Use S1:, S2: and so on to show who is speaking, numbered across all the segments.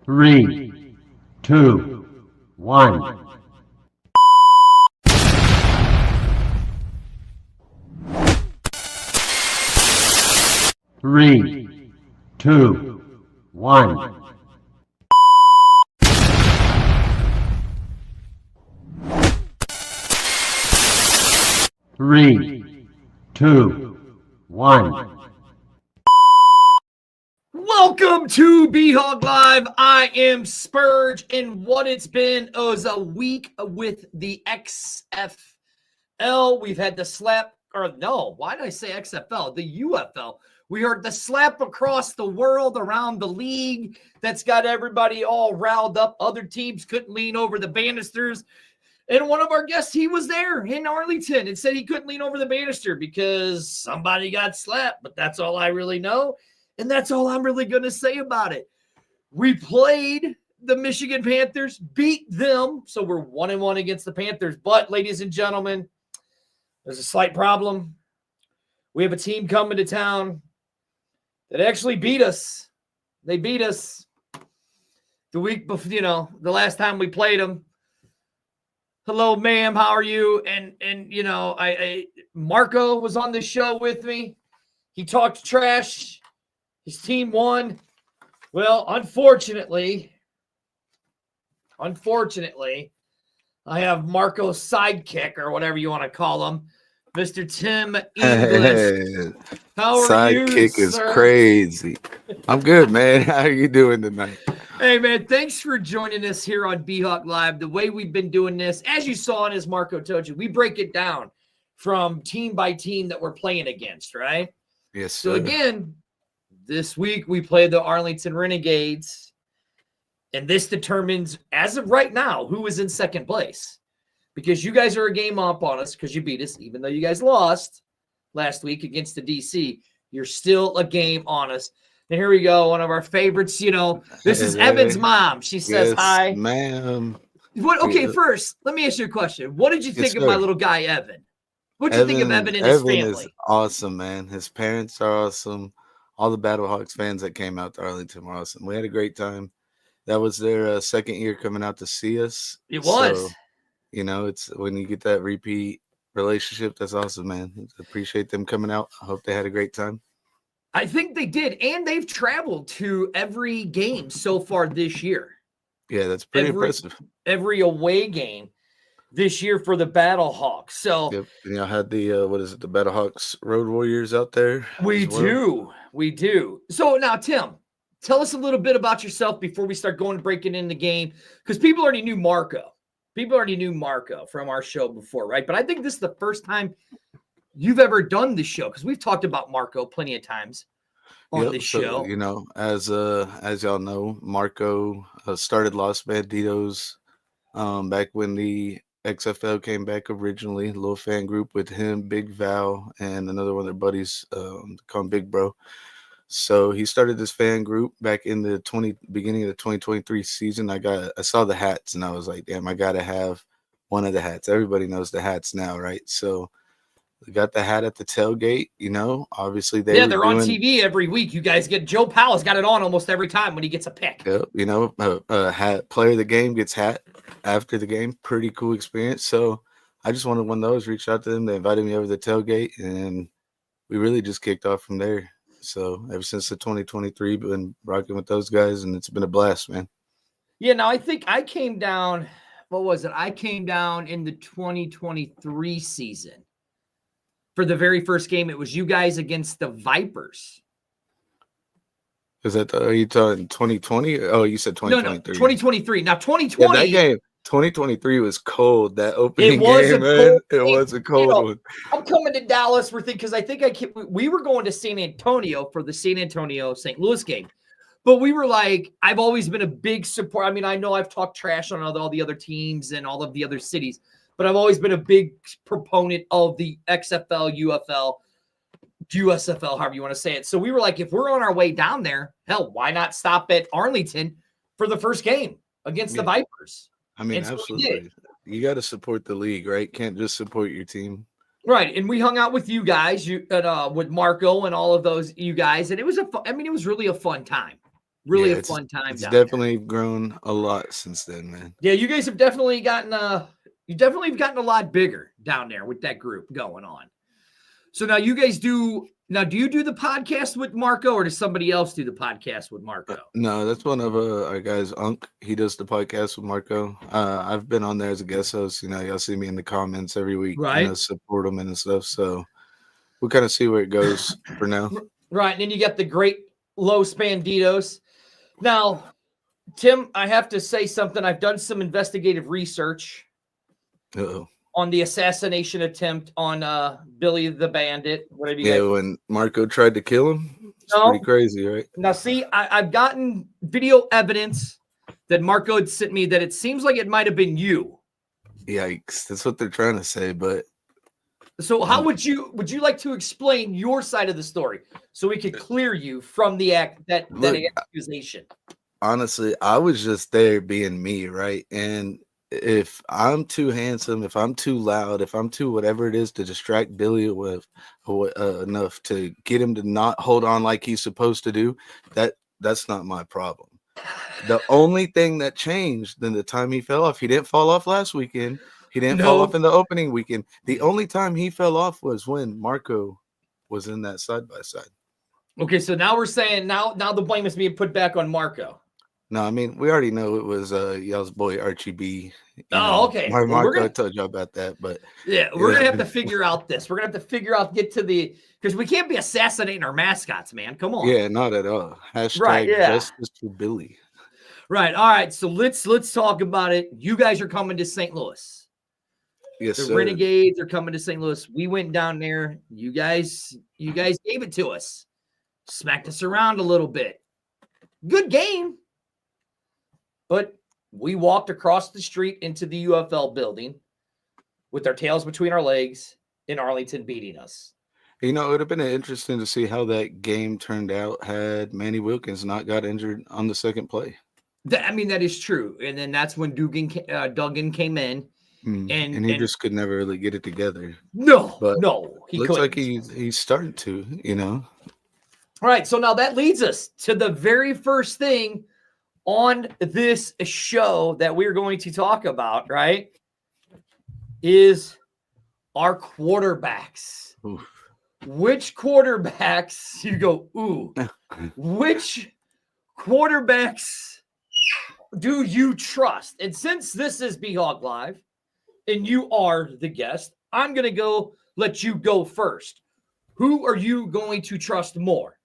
S1: Three, two, one. Three, two, one. Three, two, one.
S2: Welcome to BHawk Live. I am Spurge, and what it's been is a week with the XFL. We've had the slap, or no, why did I say XFL? The UFL. We heard the slap across the world around the league that's got everybody all riled up. Other teams couldn't lean over the banisters. And one of our guests, he was there in Arlington and said he couldn't lean over the banister because somebody got slapped. But that's all I really know. And that's all I'm really going to say about it. We played the Michigan Panthers, beat them. So we're 1-1 against the Panthers. But, ladies and gentlemen, there's a slight problem. We have a team coming to town that actually beat us. They beat us the week before, the last time we played them. Hello, ma'am. How are you? And Marco was on this show with me. He talked trash. His team won. Well, unfortunately, I have Marco's sidekick, or whatever you want to call him, Mr. Tim English. How are
S3: sidekick
S2: you,
S3: is
S2: sir?
S3: crazy. I'm good, man. How are you doing tonight?
S2: Hey, man, thanks for joining us here on BHawk Live. The way we've been doing this, as you saw and as Marco told you, we break it down from team by team that we're playing against, right?
S3: Yes,
S2: So,
S3: sir.
S2: again, this week we played the Arlington Renegades, and this determines, as of right now, who is in second place. Because you guys are a game up on us because you beat us, even though you guys lost last week against the DC. You're still a game on us. And here we go, one of our favorites. This is Evan's mom. She says
S3: Yes,
S2: hi.
S3: ma'am.
S2: Okay, first, let me ask you a question. What did you think of my little guy, Evan? What did you think of Evan and his family?
S3: Evan is awesome, man. His parents are awesome. All the BattleHawks fans that came out to Arlington were awesome. We had a great time. That was their second year coming out to see us.
S2: It was.
S3: So, it's when you get that repeat relationship, that's awesome, man. Appreciate them coming out. I hope they had a great time.
S2: I think they did, and they've traveled to every game so far this year.
S3: Yeah, that's pretty impressive.
S2: Every away game this year for the BattleHawks. So,
S3: yep. And y'all had the the BattleHawks Road Warriors out there.
S2: We do. So now, Tim, tell us a little bit about yourself before we start breaking in the game, because people already knew Marco. From our show before, right? But I think this is the first time you've ever done this show, because we've talked about Marco plenty of times on this show.
S3: As y'all know, Marco started Los Banditos back when the XFL came back originally. A little fan group with him, Big Val, and another one of their buddies called Big Bro. So he started this fan group back in the beginning of the 2023 season. I saw the hats and I was like, damn, I gotta have one of the hats. Everybody knows the hats now, right? So we got the hat at the tailgate, obviously they're
S2: on TV every week. You guys Joe Powell's got it on almost every time when he gets a pick.
S3: Yep, hat player of the game gets hat after the game. Pretty cool experience. So I just wanted one of those, reached out to them. They invited me over to the tailgate and we really just kicked off from there. So ever since the 2023, been rocking with those guys, and it's been a blast, man.
S2: Yeah, now I think I came down, what was it? I came down in the 2023 season. For the very first game, it was you guys against the Vipers.
S3: Is that are you talking 2020? Oh, you said 2023.
S2: No, 2023. Now 2020.
S3: Yeah, that game 2023 was cold. That opening game, man. It was a cold one.
S2: I'm coming to Dallas. Because I think we were going to San Antonio for the San Antonio St. Louis game. But we were like, I've always been a big support. I mean, I know I've talked trash on all the other teams and all of the other cities, but I've always been a big proponent of the XFL, UFL, USFL, however you want to say it. So we were like, if we're on our way down there, hell, why not stop at Arlington for the first game against the Vipers?
S3: I mean, absolutely. You got to support the league, right? Can't just support your team.
S2: Right. And we hung out with you guys, with Marco and all of those you guys. And it was it was really a fun time. Really
S3: Yeah,
S2: a fun time
S3: it's
S2: down there.
S3: definitely grown a lot since then, man.
S2: Yeah, you guys have definitely gotten a lot bigger down there with that group going on. So now you guys do you do the podcast with Marco, or does somebody else do the podcast with Marco?
S3: No, that's one of our guys, Unc. He does the podcast with Marco. I've been on there as a guest host. Y'all see me in the comments every week,
S2: Right.
S3: support them and stuff. So we'll kind of see where it goes for now.
S2: Right. And then you got the great Los Banditos. Now, Tim, I have to say something. I've done some investigative research
S3: Uh-oh.
S2: on the assassination attempt on Billy the Bandit. Whatever you
S3: Yeah,
S2: guys.
S3: when Marco tried to kill him, it's
S2: No.
S3: pretty crazy, right?
S2: Now, see, I've gotten video evidence that Marco had sent me that it seems like it might have been you.
S3: Yikes. That's what they're trying to say, but
S2: So how would you like to explain your side of the story so we could clear you from the that accusation?
S3: honestly, I was just there being me, right? And if I'm too handsome, if I'm too loud, if I'm too whatever it is to distract Billy with enough to get him to not hold on like he's supposed to do, that's not my problem. The only thing that changed in the time he fell off, he didn't fall off last weekend. He didn't fall off in the opening weekend. The only time he fell off was when Marco was in that side by side.
S2: Okay, so now we're saying now the blame is being put back on Marco.
S3: No, I mean, we already know it was y'all's boy Archie B.
S2: Okay.
S3: My Marco told you about that, but
S2: yeah, we're gonna have to figure out this. We're gonna have to figure out because we can't be assassinating our mascots, man. Come on.
S3: Yeah, not at all. Hashtag
S2: Right, yeah.
S3: justice for Billy.
S2: Right. All right. So let's talk about it. You guys are coming to St. Louis.
S3: Yes,
S2: The
S3: sir.
S2: Renegades are coming to St. Louis. We went down there. You guys gave it to us. Smacked us around a little bit. Good game. But we walked across the street into the UFL building with our tails between our legs in Arlington beating us.
S3: It would have been interesting to see how that game turned out had Manny Wilkins not got injured on the second play.
S2: That is true. And then that's when Duggan came in.
S3: And he just could never really get it together.
S2: No,
S3: he looks like he's starting to, All
S2: right, so now that leads us to the very first thing on this show that we're going to talk about, right? Is our quarterbacks.
S3: Oof.
S2: Which quarterbacks, you go, ooh, which quarterbacks do you trust? And since this is BHawk Live and you are the guest, I'm going to let you go first. Who are you going to trust more?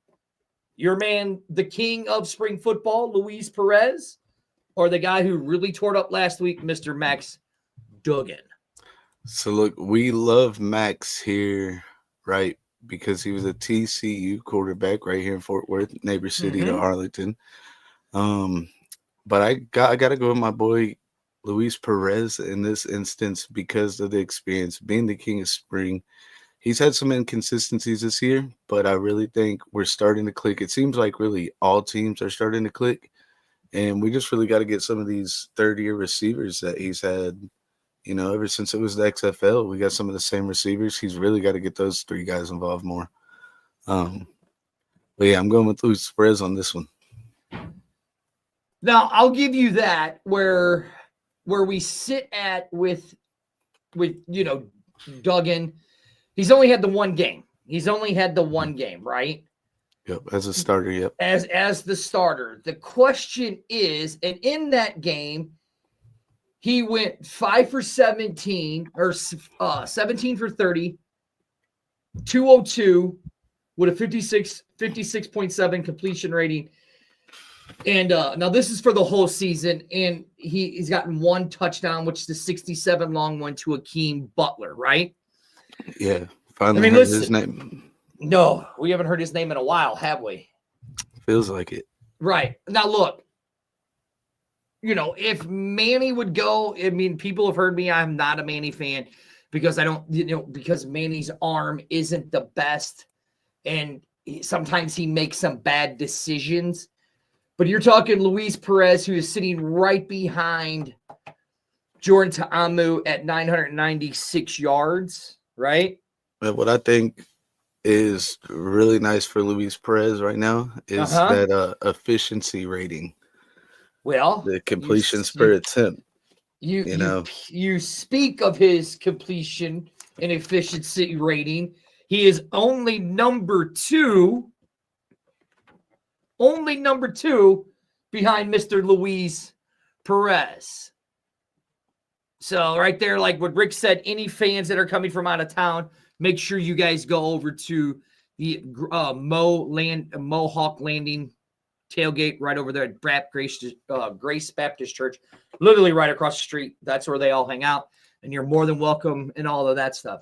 S2: Your man, the king of spring football, Luis Perez, or the guy who really tore it up last week, Mr. Max Duggan?
S3: So, look, we love Max here, right? Because he was a TCU quarterback right here in Fort Worth, neighbor city to Arlington. But I got to go with my boy Luis Perez in this instance because of the experience, being the king of spring. He's had some inconsistencies this year, but I really think we're starting to click. It seems like really all teams are starting to click, and we just really got to get some of these third-year receivers that he's had, ever since it was the XFL. We got some of the same receivers. He's really got to get those three guys involved more. But yeah, I'm going with Luis Perez on this one.
S2: Now, I'll give you that where we sit at with Duggan. He's only had the one game. Right?
S3: Yep, as a starter, yep.
S2: As the starter. The question is, and in that game, he went 5 for 17 or 17 for 30, 202 with a 56.7 completion rating. And now this is for the whole season, and he's gotten one touchdown, which is the 67 long one to Akeem Butler, right?
S3: Yeah, finally heard his name.
S2: No, we haven't heard his name in a while, have we?
S3: Feels like it.
S2: Right. Now, look, if Manny would go, people have heard me. I'm not a Manny fan because because Manny's arm isn't the best, and sometimes he makes some bad decisions. But you're talking Luis Perez, who is sitting right behind Jordan Ta'amu at 996 yards, right?
S3: But what I think is really nice for Luis Perez right now is
S2: Uh-huh.
S3: that efficiency rating,
S2: Well,
S3: the completions per attempt. You know,
S2: you speak of his completion and efficiency rating. He is only number two behind Mr. Luis Perez. So right there, like what Rick said, any fans that are coming from out of town, make sure you guys go over to the Mohawk Landing tailgate right over there at Grace Baptist Church, literally right across the street. That's where they all hang out, and you're more than welcome and all of that stuff.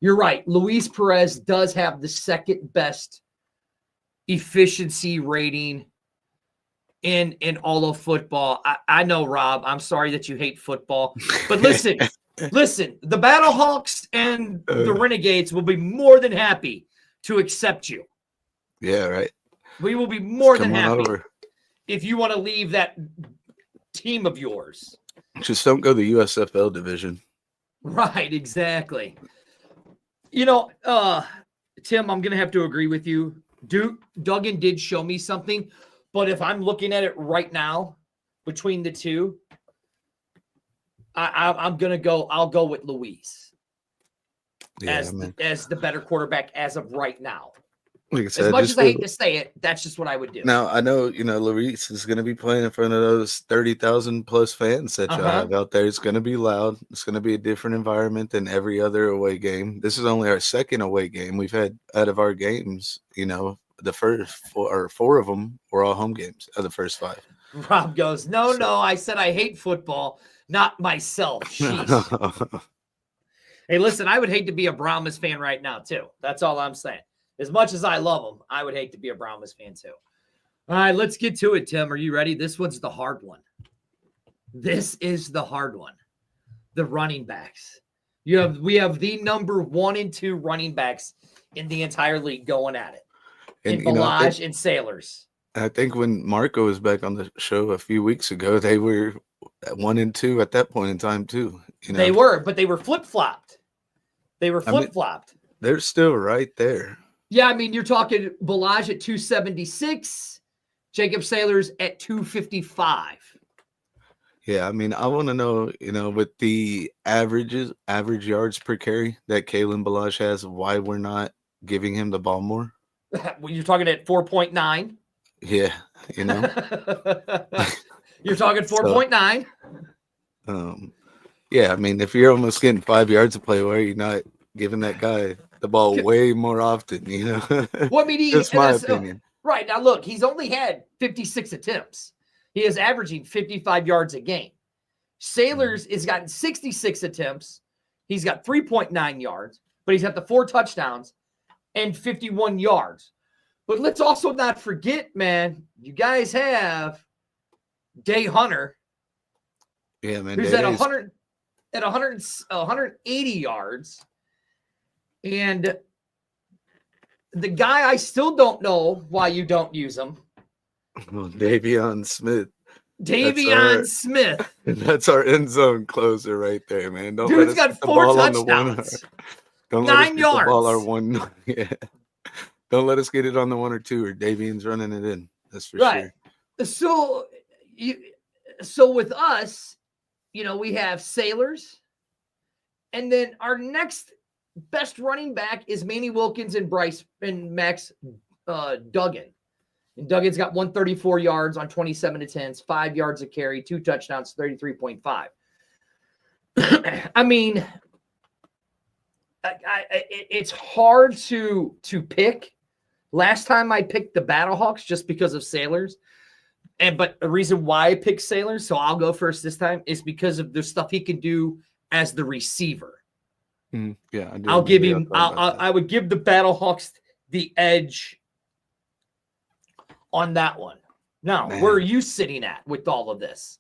S2: You're right. Luis Perez does have the second best efficiency rating in all of football. I know, Rob, I'm sorry that you hate football, but listen, the Battlehawks and the Renegades will be more than happy to accept you.
S3: Yeah, right.
S2: We will be more than happy
S3: over.
S2: If you want to leave that team of yours.
S3: Just don't go the USFL division.
S2: Right, exactly. You know, Tim, I'm going to have to agree with you. Duggan did show me something, but if I'm looking at it right now between the two, I'm going to go, I'll go with Luis as the better quarterback as of right now.
S3: Like I said,
S2: as much as I hate to say it, that's just what I would do.
S3: Now, I know, Luis is going to be playing in front of those 30,000 plus fans that you have out there. It's going to be loud. It's going to be a different environment than every other away game. This is only our second away game. We've had out of our games, the first four of them were all home games of the first 5.
S2: Rob goes, no, I said I hate football, not myself. Jeez. Hey, listen, I would hate to be a Brahmas fan right now, too. That's all I'm saying. As much as I love them, I would hate to be a Brahmas fan too. All right, let's get to it, Tim. Are you ready? This one's the hard one. This is the hard one. The running backs. We have the number 1 and 2 running backs in the entire league going at it. And Balaj and Sailors.
S3: I think when Marco was back on the show a few weeks ago, they were 1 and 2 at that point in time too.
S2: They were, but they were flip-flopped.
S3: They're still right there.
S2: Yeah, I mean, you're talking Balaj at 276, Jacob Sailors at 255.
S3: Yeah, I mean, I want to know, with the average yards per carry that Kalen Balaj has, why we're not giving him the ball more.
S2: Well, you're talking at 4.9.
S3: Yeah,
S2: You're talking 4.9.
S3: Yeah, I mean, if you're almost getting 5 yards of play, why are you not giving that guy the ball way more often,
S2: Well, I mean,
S3: that's my opinion.
S2: Right. Now, look, he's only had 56 attempts. He is averaging 55 yards a game. Sailors has gotten 66 attempts. He's got 3.9 yards, but he's got the 4 touchdowns and 51 yards. But let's also not forget, man, you guys have Day Hunter.
S3: Yeah, man.
S2: Who's at 180 yards. And the guy, I still don't know why you don't use him.
S3: Well, Davion Smith.
S2: Smith.
S3: That's our end zone closer right there, man.
S2: Dude's got 4 touchdowns.
S3: Don't
S2: 9 yards.
S3: The ball our 1. Yeah. Don't let us get it on the 1 or 2, or Davion's running it in. That's for sure.
S2: So with us, we have Sailors, and then our next best running back is Manny Wilkins and Max Duggan. And Duggan's got 134 yards on 27 attempts, 5 yards a carry, 2 touchdowns, 33.5. I mean, it's hard to pick. Last time I picked the Battlehawks just because of Sailors. But the reason why I picked Sailors, so I'll go first this time, is because of the stuff he can do as the receiver.
S3: Yeah, I do.
S2: I'll give him. I would give the Battlehawks the edge on that one. Now, where are you sitting at with all of this?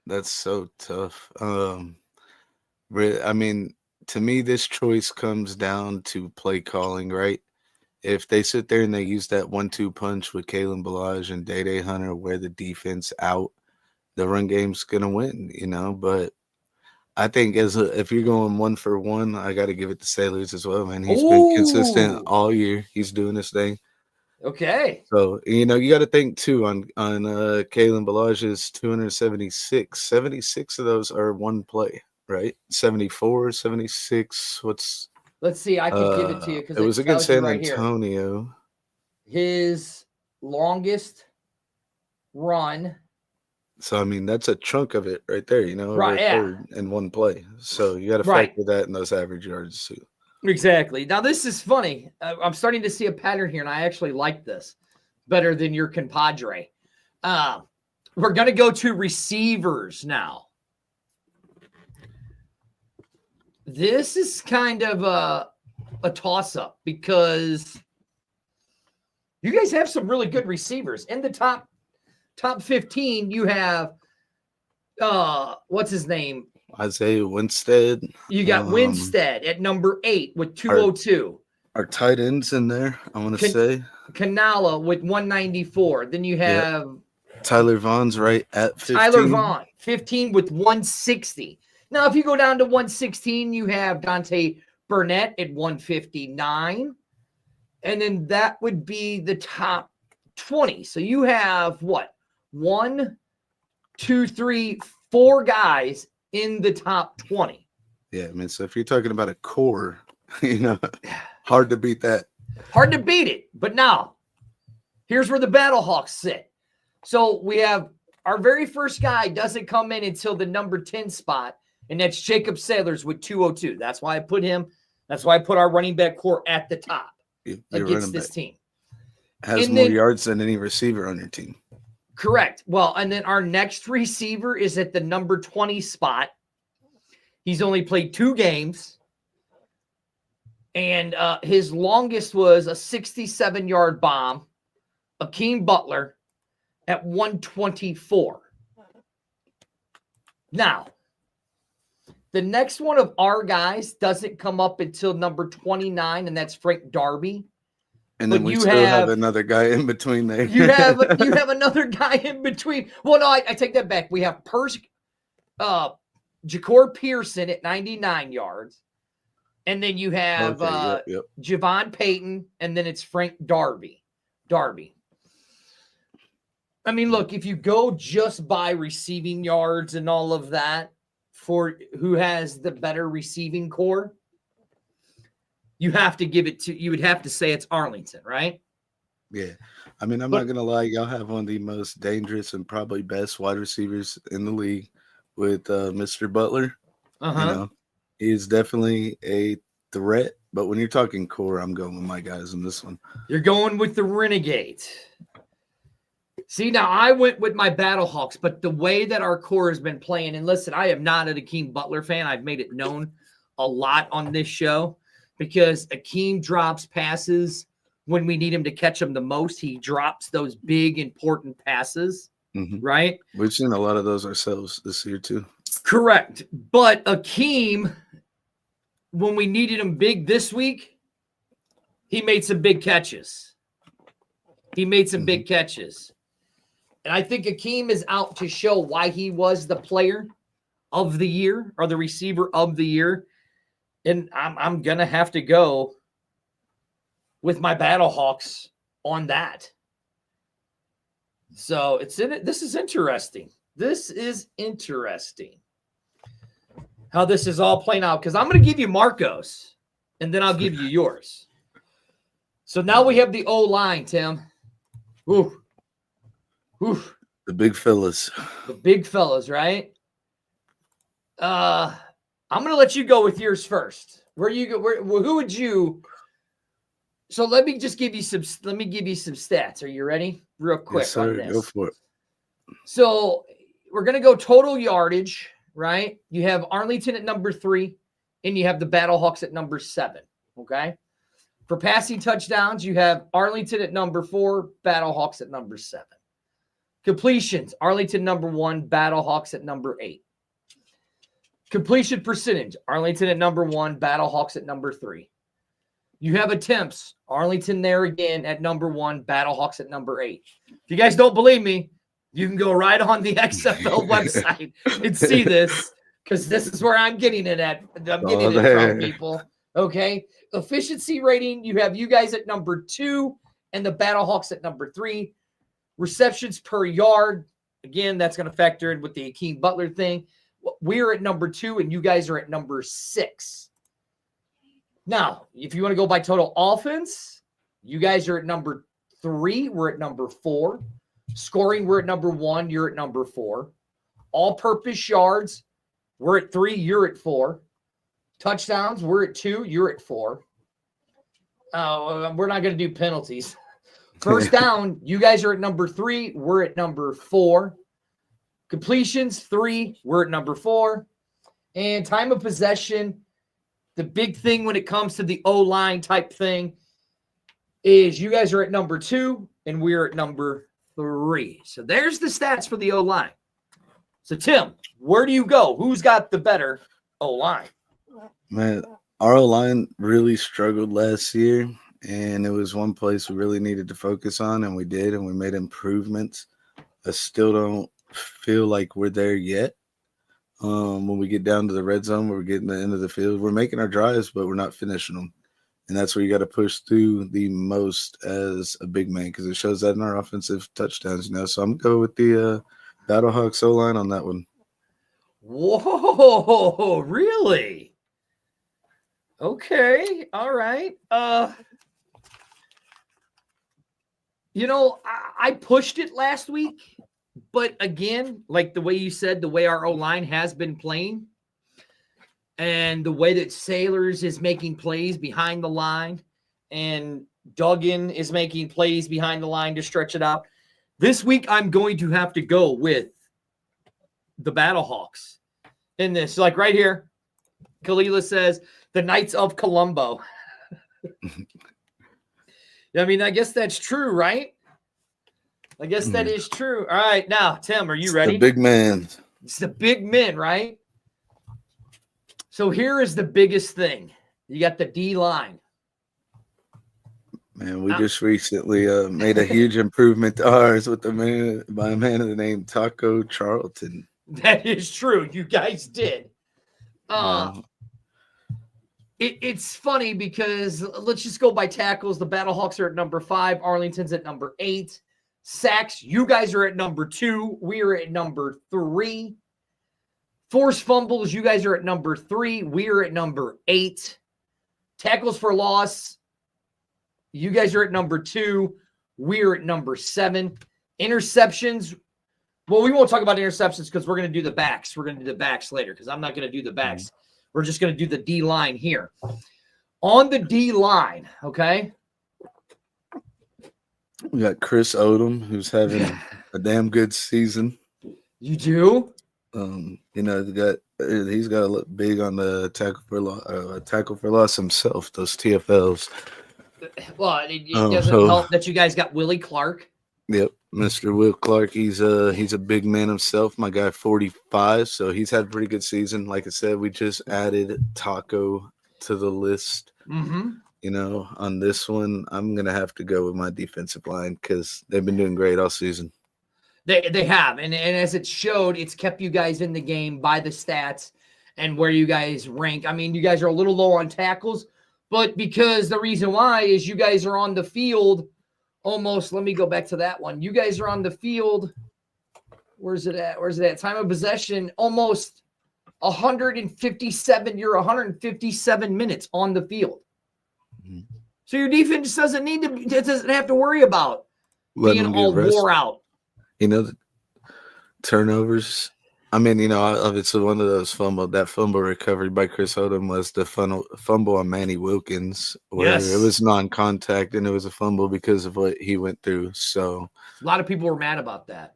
S3: That's so tough. I mean, to me, this choice comes down to play calling, right? If they sit there and they use that 1-2 punch with Kalen Balaj and Day Hunter, wear the defense out, the run game's gonna win, But I think if you're going 1-for-1, I got to give it to Sailors as well, man. He's been consistent
S2: Ooh.
S3: all year. He's doing his thing.
S2: Okay.
S3: So, you got to think too on Kalen Balage's 276. 76 of those are one play, right? 74, 76.
S2: Let's see. I can give it to you because
S3: it was
S2: it
S3: against
S2: tells you
S3: San
S2: right here.
S3: Antonio.
S2: His longest run.
S3: So, I mean, that's a chunk of it right there, over
S2: Right,
S3: a
S2: yeah.
S3: third in one play. So, you got to
S2: Right.
S3: factor that in those average yards too.
S2: Exactly. Now, this is funny. I'm starting to see a pattern here, and I actually like this better than your compadre. We're going to go to receivers now. This is kind of a toss-up because you guys have some really good receivers. In the top 15, you have, what's his name?
S3: Isaiah Winstead.
S2: You got Winstead at number 8 with 202.
S3: Our tight ends in there, I want to say.
S2: Kanala with 194. Then you have
S3: Tyler Vaughn's right at 15.
S2: Tyler Vaughn, 15 with 160. Now, if you go down to 116, you have Dante Burnett at 159. And then that would be the top 20. So you have what? 1, 2, 3, 4 guys in the top 20.
S3: Yeah, I mean, so if you're talking about a core, hard to beat that.
S2: Hard to beat it. But now, here's where the BattleHawks sit. So we have our very first guy doesn't come in until the number 10 spot, and that's Jacob Sailors with 202. That's why I put him. That's why I put our running back core at the top against this team.
S3: Has more yards than any receiver on your team.
S2: Correct. Well, and then our next receiver is at the number 20 spot. He's only played 2 games. And his longest was a 67-yard bomb, Akeem Butler, at 124. Now, the next one of our guys doesn't come up until number 29, and that's Frank Darby.
S3: And then we still have another guy in between there.
S2: you have another guy in between. Well, no, I take that back. We have Ja'Cour Pearson at 99 yards. And then you have Javon Payton, and then it's Frank Darby. I mean, look, if you go just by receiving yards and all of that for who has the better receiving core, you have to give it to, you would have to say it's Arlington, right?
S3: Yeah. I mean, I'm not going to lie. Y'all have one of the most dangerous and probably best wide receivers in the league with Mr. Butler. He is definitely a threat. But when you're talking core, I'm going with my guys in this one.
S2: You're going with the Renegade. See, now I went with my BattleHawks, but the way that our core has been playing, and listen, I am not an Akeem Butler fan. I've made it known a lot on this show because Akeem drops passes when we need him to catch them the most. He drops those big, important passes, right?
S3: We've seen a lot of those ourselves this year too.
S2: Correct. But Akeem, when we needed him big this week, he made some big catches. Big catches. And I think Akeem is out to show why he was the player of the year or the receiver of the year. And I'm going to have to go with my BattleHawks on that. So it's in it. This is interesting. How this is all playing out. Because I'm going to give you Marcos, and then I'll give you yours. So now we have the O-line, Tim. Ooh.
S3: The big fellas.
S2: Right? I'm going to let you go with yours first. Who would you? So let me give you some stats. Are you ready? Real quick on this.
S3: Go for it.
S2: So we're going to go total yardage, right? You have Arlington at number 3, and you have the BattleHawks at number 7, okay? For passing touchdowns, you have Arlington at number 4, BattleHawks at number 7. Completions, Arlington number 1, BattleHawks at number 8. Completion percentage, Arlington at number 1, BattleHawks at number 3. You have attempts, Arlington there again at number 1, BattleHawks at number 8. If you guys don't believe me, you can go right on the XFL website and see this. because this is where I'm getting it at. I'm getting it
S3: there.
S2: from people. Okay. Efficiency rating, you have you guys at number 2 and the BattleHawks at number 3. Receptions per yard, again, that's going to factor in with the Akeem Butler thing. We're at number 2 and you guys are at number 6. Now, if you want to go by total offense, you guys are at number 3. We're at number 4. Scoring, we're at number 1. You're at number 4. All-purpose yards, we're at 3. You're at 4. Touchdowns, we're at 2. You're at 4. We're not going to do penalties. First down, you guys are at number 3. We're at number 4. Completions, 3. We're at number 4. And time of possession, the big thing when it comes to the O-line type thing is you guys are at number 2 and we're at number 3. So there's the stats for the O-line. So, Tim, where do you go? Who's got the better O-line?
S3: Man, our O-line really struggled last year, and it was one place we really needed to focus on, and we did, and we made improvements. I still don't feel like we're there yet. When we get down to the red zone, we're getting to the end of the field. We're making our drives, but we're not finishing them. And that's where you got to push through the most as a big man because it shows that in our offensive touchdowns, So I'm going to go with the BattleHawks O-line on that one.
S2: Whoa, really? Okay, all right. I pushed it last week. But again, like the way you said, the way our O-line has been playing and the way that Sailors is making plays behind the line and Duggan is making plays behind the line to stretch it out. This week, I'm going to have to go with the BattleHawks in this. Like right here, Kalila says, the Knights of Colombo. I mean, I guess that's true, right? I guess that is true. All right. Now, Tim, are you ready?
S3: The big man.
S2: It's the big men, right? So here is the biggest thing. You got the D-line.
S3: Man, we just recently made a huge improvement to ours with a man by a man of the name Taco Charlton.
S2: That is true. You guys did. It's funny because let's just go by tackles. The BattleHawks are at number 5. Arlington's at number 8. Sacks, you guys are at number 2. We are at number 3. Forced fumbles, you guys are at number 3. We are at number 8. Tackles for loss, you guys are at number 2. We are at number 7. Interceptions, well, we won't talk about interceptions because we're going to do the backs. We're going to do the backs later because I'm not going to do the backs. We're just going to do the D-line here. On the D-line, okay?
S3: We got Chris Odom, who's having a damn good season.
S2: You do?
S3: He's got to look big on the tackle for loss himself. Those TFLs.
S2: Well, it doesn't help that you guys got Willie Clark.
S3: Yep, Mr. Will Clark. He's a big man himself. My guy, 45. So he's had a pretty good season. Like I said, we just added Taco to the list.
S2: Mm-hmm.
S3: On this one, I'm going to have to go with my defensive line because they've been doing great all season.
S2: They have. And as it showed, it's kept you guys in the game by the stats and where you guys rank. I mean, you guys are a little low on tackles, but because the reason why is you guys are on the field almost, let me go back to that one. You guys are on the field. Where's it at? Time of possession, almost 157. You're 157 minutes on the field. So your defense doesn't have to worry about being all wore out.
S3: The turnovers. I mean, obviously one of those fumble recovery by Chris Odom was the fumble on Manny Wilkins, where it was non-contact and it was a fumble because of what he went through. So
S2: a lot of people were mad about that.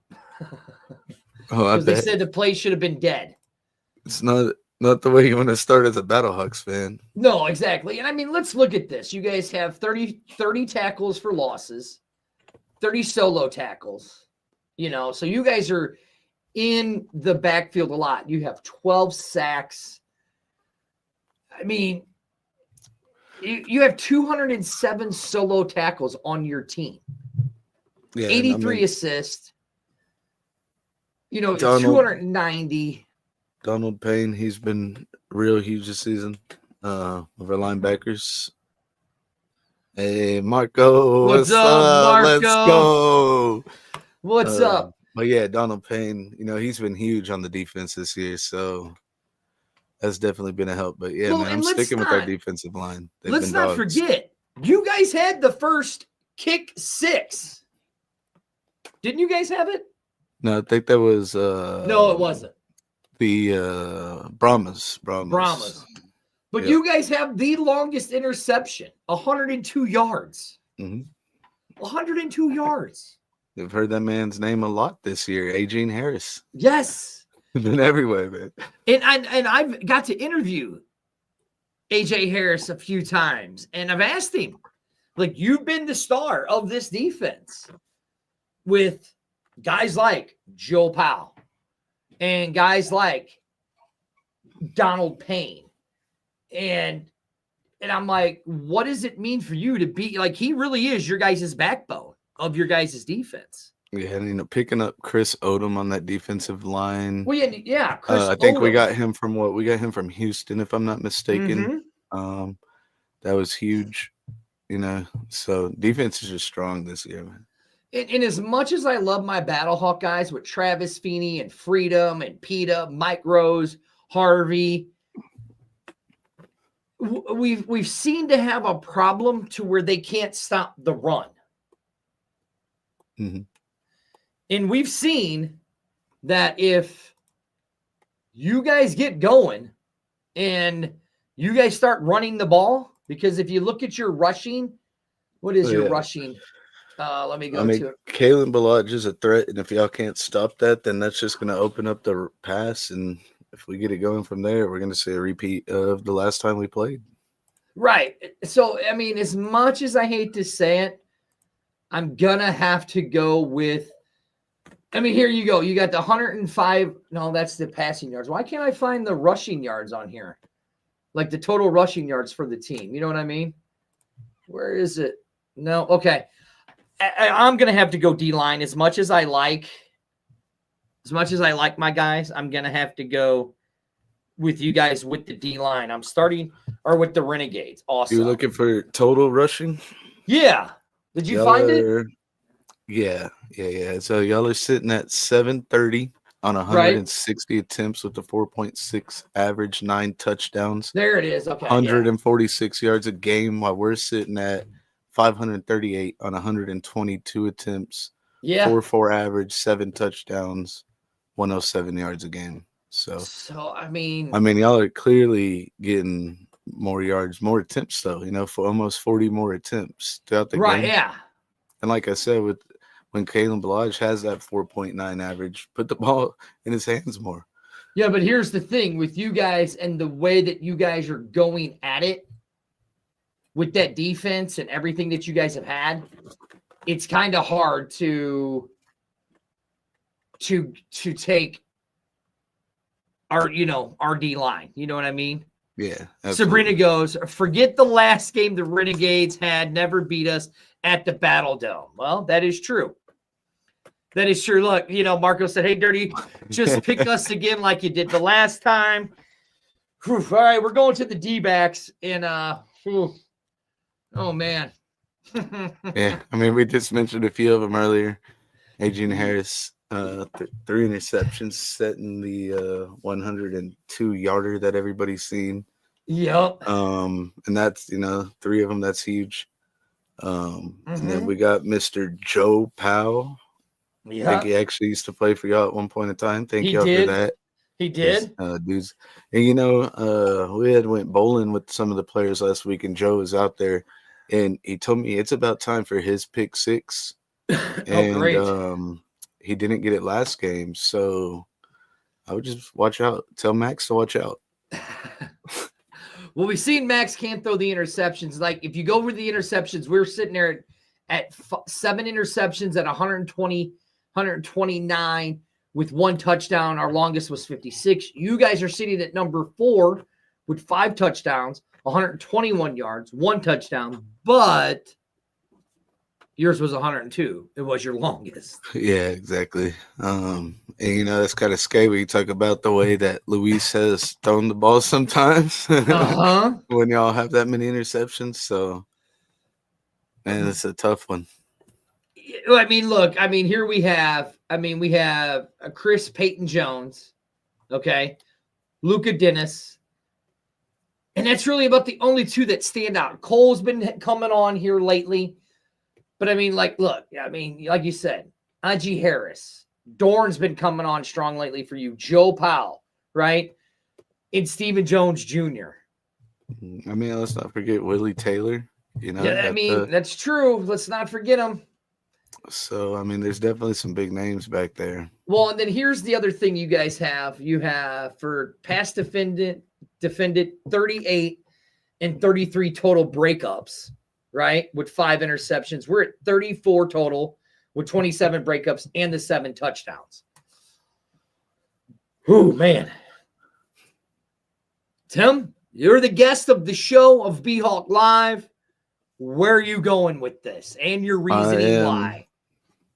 S3: Because
S2: they said the play should have been dead.
S3: It's not the way you want to start as a BattleHawks fan.
S2: No, exactly. And I mean, let's look at this. You guys have 30 tackles for losses, 30 solo tackles, so you guys are in the backfield a lot. You have 12 sacks. I mean, you have 207 solo tackles on your team. Yeah, 83 assists. 290.
S3: Donald Payne, he's been real huge this season. Of our linebackers. Hey, Marco,
S2: What's
S3: what's
S2: up,
S3: up? Let's
S2: Marco?
S3: go.
S2: What's up?
S3: But yeah, Donald Payne, he's been huge on the defense this year, so that's definitely been a help. But yeah,
S2: Well,
S3: man, I'm
S2: and
S3: sticking with our defensive line. They've
S2: let's
S3: been
S2: not
S3: dogs.
S2: forget, you guys had the first kick 6. Didn't you guys have it?
S3: No, I think that was
S2: No, it wasn't.
S3: The Brahmas.
S2: But
S3: Yep.
S2: you guys have the longest interception, 102 yards.
S3: Mm-hmm.
S2: 102 yards.
S3: You've heard that man's name a lot this year, Agene Harris.
S2: Yes.
S3: Been everywhere, man.
S2: And I've got to interview AJ Harris a few times, and I've asked him, like, you've been the star of this defense with guys like Joe Powell and guys like Donald Payne. And I'm like, what does it mean for you to be like, he really is your guys' backbone of your guys' defense.
S3: Yeah, and picking up Chris Odom on that defensive line.
S2: Well, yeah, Chris
S3: I think we
S2: Odom.
S3: got him from we got him from Houston, if I'm not mistaken.
S2: Mm-hmm.
S3: That was huge, So defense is just strong this year, man.
S2: And as much as I love my BattleHawk guys with Travis Feeney and Freedom and Peta, Mike Rose, Harvey, we've seen to have a problem to where they can't stop the run.
S3: Mm-hmm.
S2: And we've seen that if you guys get going and you guys start running the ball, because if you look at your rushing, what is your rushing? Let me go to it.
S3: Kalen Ballage is a threat, and if y'all can't stop that, then that's just going to open up the pass. And if we get it going from there, we're going to see a repeat of the last time we played. Right.
S2: So, I mean, as much as I hate to say it, I'm going to have to go with, here you go. You got the 105. No, that's the passing yards. Why can't I find the rushing yards on here? Like the total rushing yards for the team. You know what I mean? Where is it? No. Okay. I'm going to have to go D-line as much as I like my guys. I'm going to have to go with you guys with the D-line. I'm starting or with the Renegades. Also.
S3: You were looking for total rushing?
S2: Yeah. Did you find it?
S3: Yeah. So y'all are sitting at 730 on 160 attempts with the 4.6 average, 9 touchdowns.
S2: There it is. Okay.
S3: 146 yards a game, while we're sitting at 538 on 122 attempts. Yeah. 4.4 average, 7 touchdowns, 107 yards a game. So y'all are clearly getting more yards, more attempts though, for almost 40 more attempts throughout the game.
S2: Right, yeah.
S3: And like I said, when Kalen Ballage has that 4.9 average, put the ball in his hands more.
S2: Yeah, but here's the thing with you guys and the way that you guys are going at it with that defense and everything that you guys have had, it's kind of hard to take our D line. You know what I mean?
S3: Yeah.
S2: Absolutely. Sabrina goes, forget the last game the Renegades had, never beat us at the Battle Dome. Well, that is true. That is true. Look, Marco said, hey, Dirty, just pick us again like you did the last time. Whew, all right, we're going to the D-backs. And, oh, man.
S3: Yeah, we just mentioned a few of them earlier. Agene Harris, 3 interceptions, setting the 102-yarder that everybody's seen.
S2: Yep.
S3: And that's 3 of them. That's huge. And then we got Mr. Joe Powell. Yeah. I think he actually used to play for y'all at one point in time. Thank y'all for that.
S2: He did.
S3: Dudes. And we had went bowling with some of the players last week, and Joe was out there, and he told me it's about time for his pick 6. And
S2: great.
S3: He didn't get it last game, so I would just watch out. Tell Max to watch out.
S2: Well, we've seen Max can't throw the interceptions. Like, if you go over the interceptions, we're sitting there at 7 interceptions at 129 with 1 touchdown. Our longest was 56. You guys are sitting at number 4 with 5 touchdowns, 121 yards, 1 touchdown. But Yours was 102. It was your longest.
S3: Yeah, exactly. And that's kind of scary when you talk about the way that Luis has thrown the ball sometimes
S2: Uh-huh.
S3: when y'all have that many interceptions. So, man, it's a tough one.
S2: I mean, look, I mean, here we have a Chris Peyton Jones, okay, Luca Dennis, and that's really about the only two that stand out. Cole's been coming on here lately, but I mean, like, look, I mean, like you said, Najee Harris, Dorn's been coming on strong lately for you, Joe Powell, right, and Stephen Jones Jr.
S3: I mean, let's not forget Willie Taylor.
S2: Yeah, I mean, that's true. Let's not forget him.
S3: So, I mean, there's definitely some big names back there.
S2: Well, and then here's the other thing you guys have. You have for pass defended 38 and 33 total breakups, right? With 5 interceptions. We're at 34 total with 27 breakups and the 7 touchdowns. Oh, man. Tim, you're the guest of the show of BHawk Live. Where are you going with this and your reasoning why?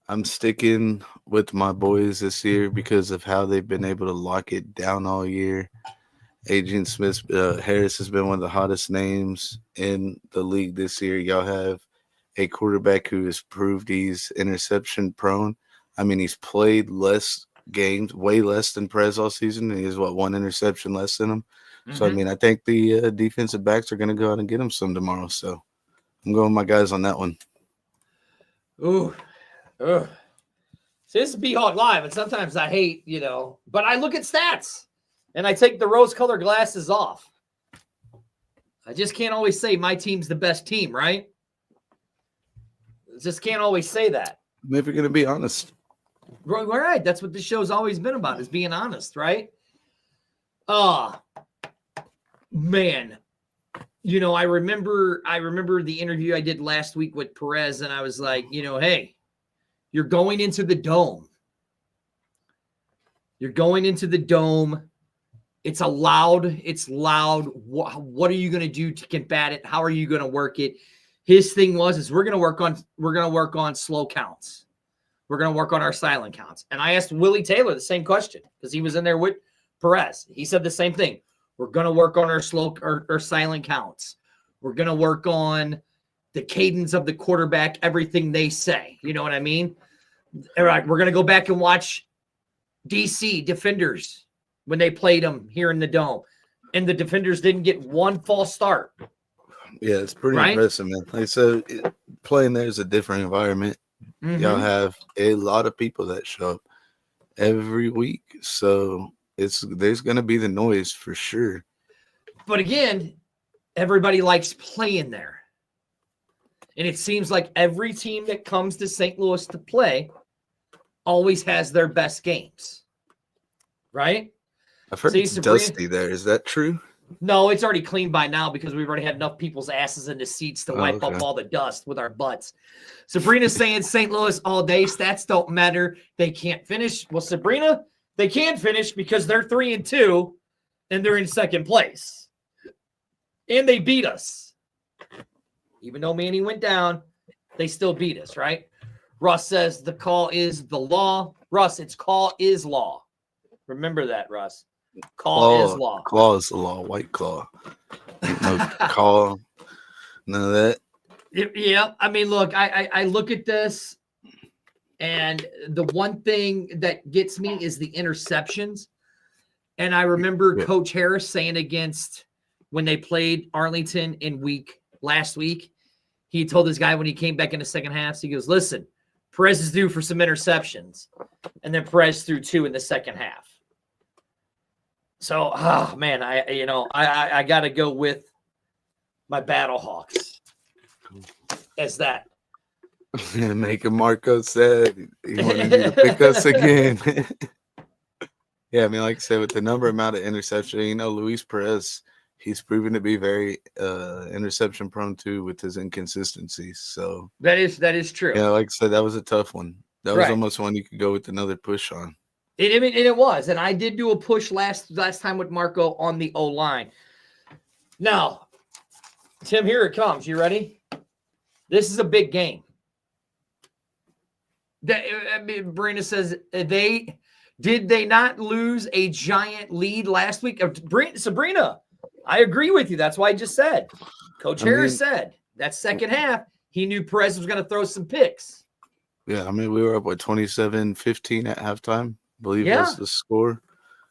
S3: I'm sticking with my boys this year because of how they've been able to lock it down all year. Adrian Smith Harris has been one of the hottest names in the league this year. Y'all have a quarterback who has proved he's interception prone. I mean, he's played less games, way less than Perez all season. And he has, one interception less than him. Mm-hmm. So, I mean, I think the defensive backs are going to go out and get him some tomorrow. So, I'm going with my guys on that one.
S2: Ooh. Ugh. So this is BHawk Live, and sometimes I hate, but I look at stats, and I take the rose-colored glasses off. I just can't always say my team's the best team, right? Just can't always say that.
S3: Maybe you're going to be honest.
S2: Right. That's what this show's always been about, is being honest, right? Man. I remember the interview I did last week with Perez, and I was like, hey, you're going into the dome. You're going into the dome. It's loud. What are you going to do to combat it? How are you going to work it? His thing was we're going to work on slow counts. We're going to work on our silent counts. And I asked Willie Taylor the same question because he was in there with Perez. He said the same thing. We're going to work on our silent counts. We're going to work on the cadence of the quarterback, everything they say. You know what I mean? All right, we're going to go back and watch DC defenders when they played them here in the dome. And the defenders didn't get one false start.
S3: Yeah, it's pretty impressive, man. Like I said, playing there is a different environment. Mm-hmm. Y'all have a lot of people that show up every week. So there's going to be the noise for sure. But
S2: again, everybody likes playing there. And it seems like every team that comes to St. Louis to play always has their best games. Right?
S3: I've heard it's dusty there. Is that true?
S2: No, it's already cleaned by now because we've already had enough people's asses in the seats to wipe up all the dust with our butts. Sabrina's saying St. Louis all day. Stats don't matter. They can't finish. Well, Sabrina, they can finish because they're 3-2 and they're in second place. And they beat us. Even though Manny went down, they still beat us, right? Russ says the call is the law. Russ, it's call is law. Remember that, Russ. Call is law.
S3: Claw is the law. White claw. No call. None of that.
S2: Yeah. I mean, look, I look at this, and the one thing that gets me is the interceptions. And I remember Coach Harris saying against when they played Arlington last week, he told this guy when he came back in the second half, he goes, listen, Perez is due for some interceptions. And then Perez threw 2 in the second half. So, man, I got to go with my Battlehawks as that.
S3: Making Marco sad. He wanted you to pick us again. Yeah, I mean, like I said, with the amount of interception, Luis Perez, he's proven to be very interception prone too with his inconsistencies. So
S2: that is true.
S3: Yeah, like I said, that was a tough one. That was almost one you could go with another push on.
S2: It was, and I did do a push last time with Marco on the O-line. Now, Tim, here it comes. You ready? This is a big game. Brina says did they not lose a giant lead last week? Sabrina, I agree with you. That's why I just said. Coach Harris said that second half, he knew Perez was going to throw some picks.
S3: Yeah, I mean, we were up with 27-15 at halftime, I believe was the score.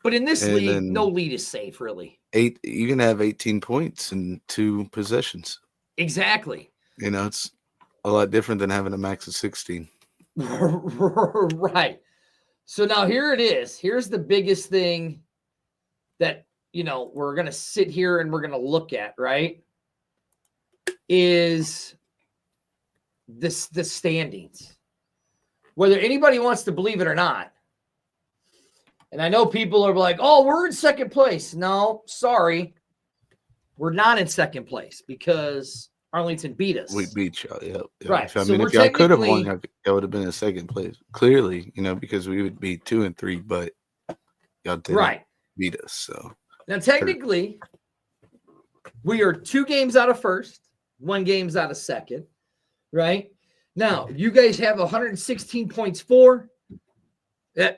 S2: But in this league, no lead is safe, really.
S3: You can have 18 points in 2 possessions.
S2: Exactly.
S3: You know, it's a lot different than having a max of 16.
S2: Right. So now here it is. Here's the biggest thing that, we're going to sit here and we're going to look at, right? Is the standings. Whether anybody wants to believe it or not. And I know people are like, oh, we're in second place. No, sorry. We're not in second place because Arlington beat us.
S3: We beat y'all, yeah.
S2: Right.
S3: I mean, if y'all could have won, y'all would have been in second place. Clearly, because we would be 2 and 3, but y'all didn't beat us. So
S2: now technically, we are 2 games out of first, 1 game's out of second, right? Now, you guys have 116 points for.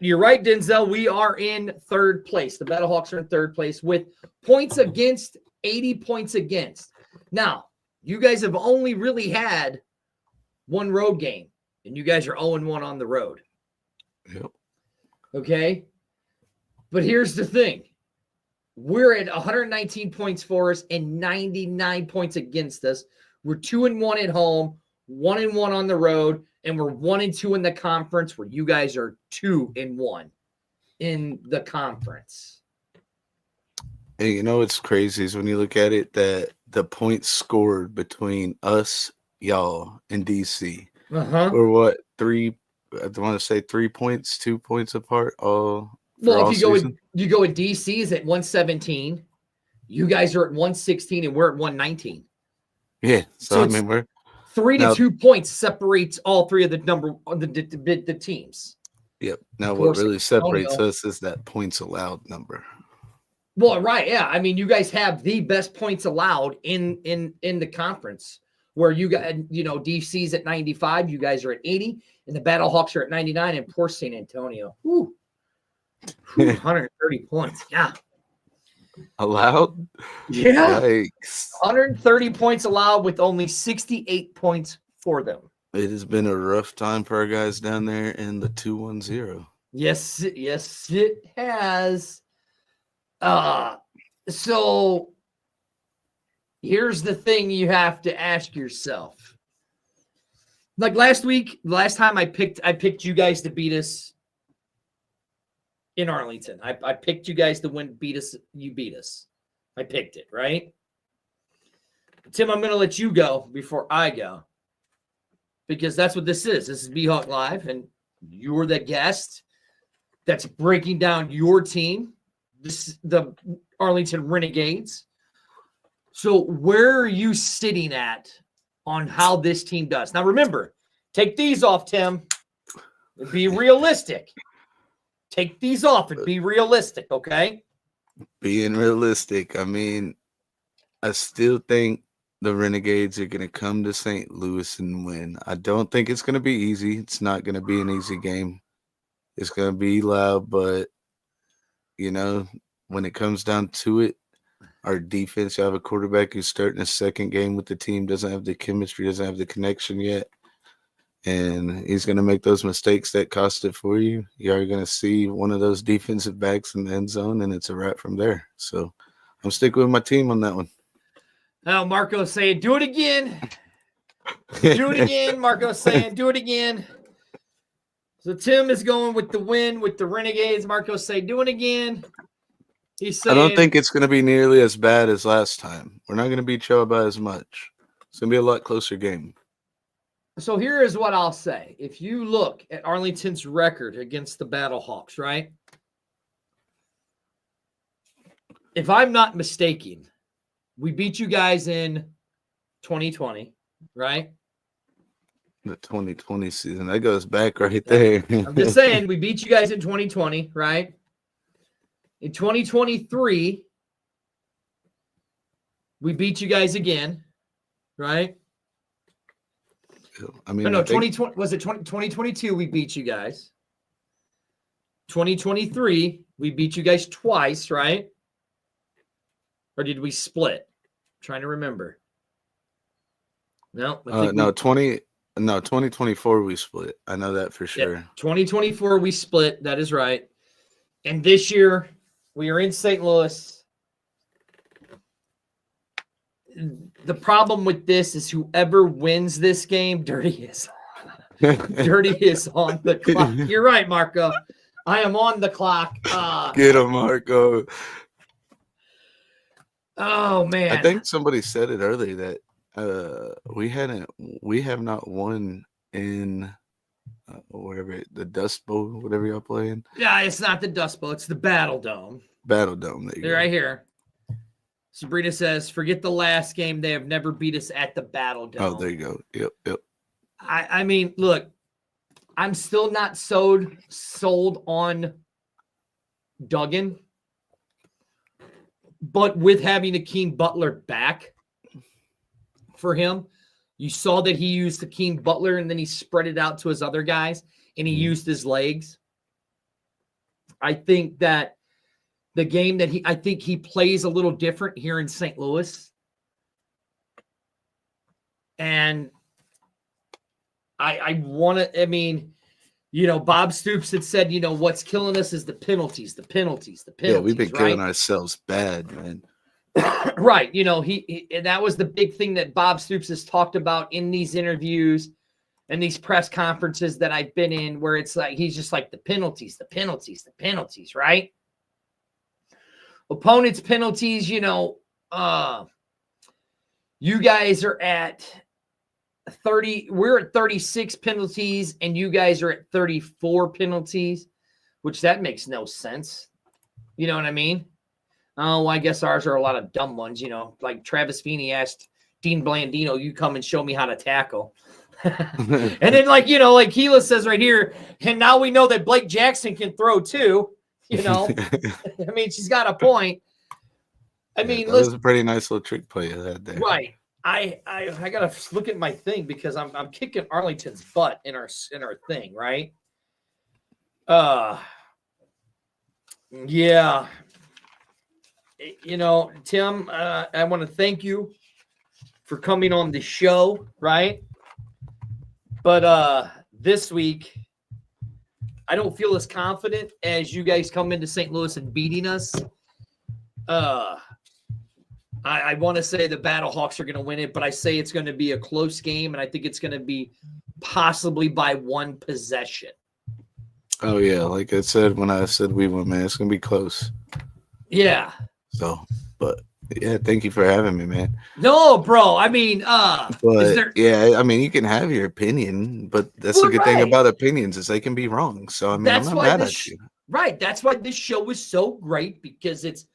S2: You're right, Denzel. We are in third place. The BHawks are in third place with points against, 80 points against. Now, you guys have only really had 1 road game, and you guys are 0-1 on the road.
S3: Yep.
S2: Okay? But here's the thing. We're at 119 points for us and 99 points against us. We're 2-1 at home, 1-1 on the road, and we're 1-2 in the conference, where you guys are 2-1 in the conference.
S3: And what's crazy is when you look at it, that the points scored between us, y'all, and DC were what, 3? I want to say 3 points, 2 points apart. Well,
S2: if you go with DC's at 117, you guys are at 116, and we're at 119.
S3: Yeah, so I mean, we're
S2: 3 to 2 points separates all 3 of the teams.
S3: Yep. Now, what really separates us is that points allowed number.
S2: Well, right, yeah. I mean, you guys have the best points allowed in the conference, where you got, DC's at 95, you guys are at 80, and the BHawks are at 99, and poor San Antonio. 130 points. Yeah.
S3: Allowed?
S2: Yeah.
S3: Yikes.
S2: 130 points allowed with only 68 points for them.
S3: It has been a rough time for our guys down there in the 2-1-0.
S2: Yes, it has. So here's the thing you have to ask yourself. Like last time I picked you guys to beat us in Arlington. I picked you guys to beat us. You beat us. I picked it, right? Tim, I'm going to let you go before I go, because that's what this is. This is BHawk Live, and you're the guest that's breaking down your team, the Arlington Renegades. So where are you sitting at on how this team does? Now, remember, take these off, Tim. Be realistic. Take these off and be realistic, okay?
S3: Being realistic, I mean, I still think the Renegades are going to come to St. Louis and win. I don't think it's going to be easy. It's not going to be an easy game. It's going to be loud, but, when it comes down to it, our defense, you have a quarterback who's starting a second game with the team, doesn't have the chemistry, doesn't have the connection yet. And he's going to make those mistakes that cost it for you. You're going to see one of those defensive backs in the end zone, and it's a wrap from there. So I'm sticking with my team on that one.
S2: Oh, Marco's saying, do it again. Do it again. Marco's saying, do it again. So Tim is going with the win with the Renegades. Marco's saying, do it again. He's saying,
S3: I don't think it's going to be nearly as bad as last time. We're not going to beat y'all by as much. It's going to be a lot closer game.
S2: So here is what I'll say. If you look at Arlington's record against the BHawks, right? If I'm not mistaken, we beat you guys in 2020, right?
S3: The 2020 season. That goes back right there.
S2: I'm just saying, we beat you guys in 2020, right? In 2023, we beat you guys again, right?
S3: I mean,
S2: No, 2020 was it 2022 we beat you guys. 2023 we beat you guys twice, right? Or did we split? I'm trying to remember. No, I think
S3: 2024 we split. I know that for sure.
S2: Yeah, 2024 we split. That is right. And this year we are in St. Louis. The problem with this is whoever wins this game, Dirty is on the clock. You're right, Marco. I am on the clock.
S3: Get him, Marco.
S2: Oh man,
S3: I think somebody said it earlier that we have not won in wherever the Dust Bowl, whatever y'all playing.
S2: Yeah, it's not the Dust Bowl, it's the Battle Dome.
S3: Battle Dome. There you
S2: They're
S3: go.
S2: right here. Sabrina says, "Forget the last game. They have never beat us at the Battle Dome."
S3: Oh, there you go. Yep.
S2: I mean, look, I'm still not sold on Duggan, but with having Akeem Butler back for him, you saw that he used Akeem Butler and then he spread it out to his other guys and he used his legs. I think that the game that he plays a little different here in St. Louis. And I want to, I mean, Bob Stoops had said, what's killing us is the penalties.
S3: Yeah, we've been killing ourselves bad, man.
S2: Right. He and that was the big thing that Bob Stoops has talked about in these interviews and these press conferences that I've been in, where it's like, he's just like the penalties, right? Opponents' penalties, you guys are at 30, we're at 36 penalties, and you guys are at 34 penalties, which that makes no sense. You know what I mean? Oh, I guess ours are a lot of dumb ones, like Travis Feeney asked Dean Blandino, you come and show me how to tackle. And then like Keela says right here, and now we know that Blake Jackson can throw too, I mean, she's got a point. I mean,
S3: that was a pretty nice little trick play you had there.
S2: Right. I gotta look at my thing because I'm kicking Arlington's butt in our thing, right? Yeah. Tim, I want to thank you for coming on the show, right? But this week, I don't feel as confident as you guys come into St. Louis and beating us. I want to say the BattleHawks are going to win it, but I say it's going to be a close game, and I think it's going to be possibly by one possession.
S3: Oh, yeah. Like I said, when I said we won, man, it's going to be close.
S2: Yeah.
S3: So, but, yeah, thank you for having me, man.
S2: No, bro. I mean,
S3: yeah, I mean, you can have your opinion, but that's the good thing about opinions is they can be wrong. So, I mean, I'm not mad at you.
S2: Right. That's why this show is so great, because it's